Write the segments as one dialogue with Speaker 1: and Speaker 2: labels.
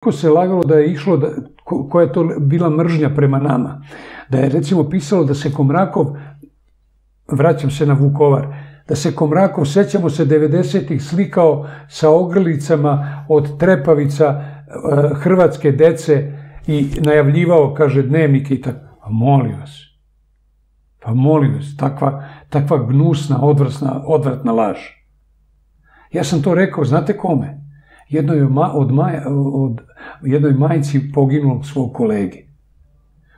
Speaker 1: Kako se lagalo da je išlo, koja je to bila mržnja prema nama. Da je recimo pisalo da se Komrakov, vraćam se na Vukovar, da se Komrakov, sećamo se 90-ih, slikao sa ogrlicama od trepavica hrvatske dece i najavljivao, kaže, dnevnike i tako. Pa molim vas, takva gnusna, odvratna laž. Ja sam to rekao, znate kome? Jednoj majici poginulog svog kolege.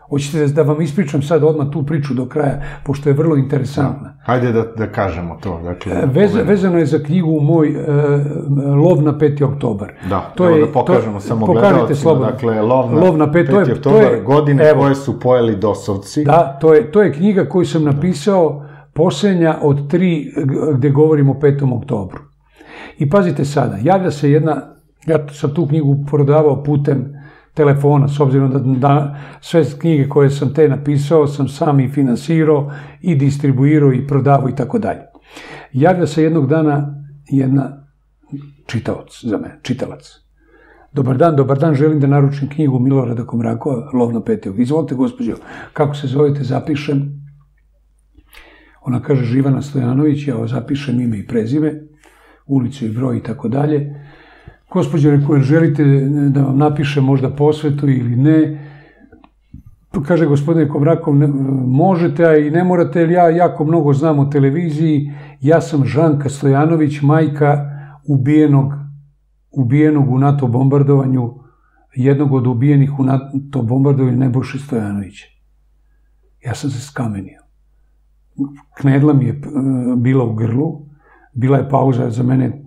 Speaker 1: Hoćete da vam ispričam sad odmah tu priču do kraja, pošto je vrlo interesantna.
Speaker 2: Hajde da kažemo to.
Speaker 1: Vezano je za knjigu moj Lov na 5. oktobar.
Speaker 2: Da, evo da pokažemo samo gledalcima. Dakle, Lov na 5. oktobar, godine koje su pojeli dosovci.
Speaker 1: Da, to je knjiga koju sam napisao, posljednja od 3 gde govorim o 5. oktobru. I pazite sada, javlja se jedna, ja sam tu knjigu prodavao putem telefona, s obzirom da sve knjige koje sam te napisao sam sam i finansirao i distribuirao i prodavao i tako dalje. Javlja se jednog dana jedna čitalac. Dobar dan, želim da naručim knjigu Milorada Komrakova, Lov na 5. Izvolite, gospođo, kako se zovete, zapišem. Ona kaže Živana Stojanović, ja zapišem ime i prezime, ulicu i broj i tako dalje. Gospođo, rekao, želite da vam napišem možda posvetu ili ne? Kaže gospodine Komrakov, možete, a i ne morate, jer ja jako mnogo znam o televiziji. Ja sam Žanka Stojanović, majka ubijenog u NATO bombardovanju, jednog od ubijenih u NATO bombardovanju Nebojše Stojanovića. Ja sam se skamenio. Knedla mi je bila u grlu. Bila je pauza za mene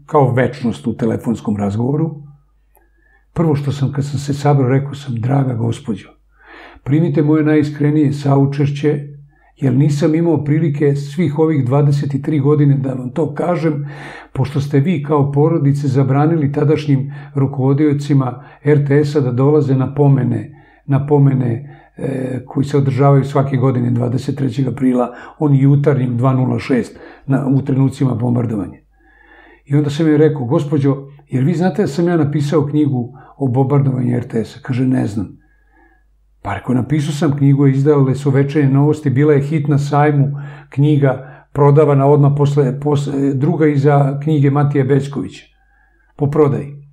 Speaker 1: kao večnost u telefonskom razgovoru. Prvo što sam, kad sam se sabrao, rekao sam, draga gospođo, primite moje najiskrenije saučešće, jer nisam imao prilike svih ovih 23 godine da vam to kažem, pošto ste vi kao porodice zabranili tadašnjim rukovodiocima RTS-a da dolaze na pomene koji se održavaju svake godine 23. aprila, oni jutarnjim 2:06 u trenucima bombardovanja. I onda sam joj rekao, gospođo, jer vi znate da sam ja napisao knjigu o bombardovanju RTS-a? Kaže, ne znam. Pa rekao, napisao sam knjigu, izdale su Večernje novosti, bila je hit na sajmu, knjiga prodavana odmah druga iza knjige Matije Bećkovića, po prodaji.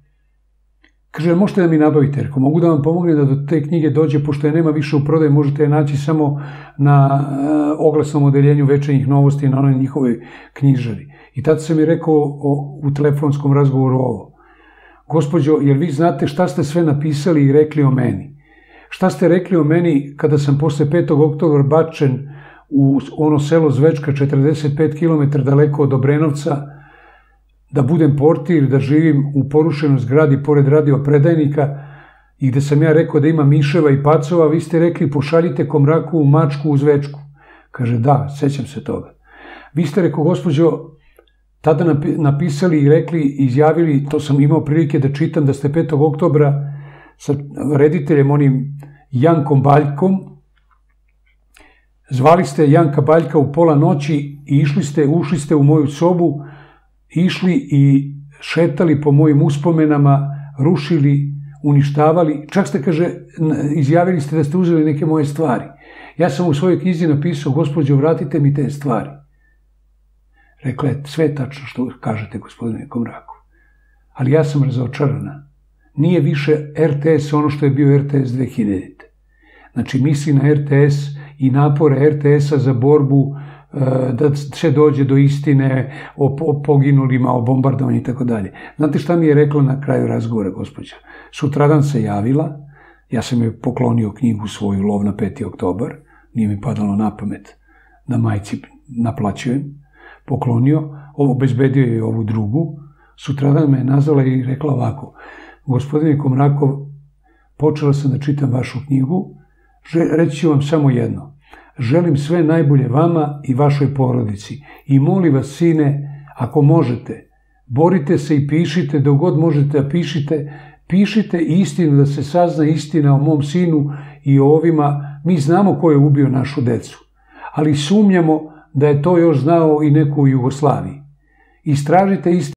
Speaker 1: Kaže, možete da mi nabavite? Rekao, mogu da vam pomognem da do te knjige dođe, pošto je nema više u prodaju, možete je naći samo na oglasnom odeljenju Večernjih novosti na onoj njihovoj knjižari. I tada sam mi rekao u telefonskom razgovoru ovo. Gospođo, jer vi znate šta ste sve napisali i rekli o meni? Šta ste rekli o meni kada sam posle 5. oktobra bačen u ono selo Zvečka, 45 km daleko od Obrenovca, da budem portir, da živim u porušenoj zgradi pored radiopredajnika i gde sam ja rekao da ima miševa i pacova, vi ste rekli pošaljite Komrakovu mačku u Zvečku. Kaže, da, sećam se toga. Vi ste, rekao, gospođo, tada napisali i rekli, izjavili, to sam imao prilike da čitam, da ste 5. oktobra sa rediteljem onim Jankom Baljkom, zvali ste Janka Baljka u pola noći i ušli ste u moju sobu, išli i šetali po mojim uspomenama, rušili, uništavali, čak ste, kaže, izjavili ste da ste uzeli neke moje stvari. Ja sam u svojoj knjizi napisao, gospođo, vratite mi te stvari. Rekla je, sve tačno što kažete, gospodine Komrakov, ali ja sam razočarana. Nije više RTS ono što je bio RTS 2000. Znači, misli na RTS i napore RTS-a za borbu da se dođe do istine o poginulima, o bombardovanju i tako dalje. Znate šta mi je rekla na kraju razgovora, gospođa? Sutradan se javila, ja sam joj poklonio knjigu svoju Lov na 5. oktobar, nije mi padalo na pamet, na majici naplaćujem, poklonio, obezbedio je ovu drugu, sutradan me je nazvala i rekla ovako, gospodine Komrakov, počela sam da čitam vašu knjigu, reći ću vam samo jedno, želim sve najbolje vama i vašoj porodici i molim vas, sine, ako možete, borite se i pišite, dok god možete da pišite istinu, da se sazna istina o mom sinu i o ovima. Mi znamo ko je ubio našu decu, ali sumnjamo da je to još znao i neko u Jugoslaviji. Istražite istinu.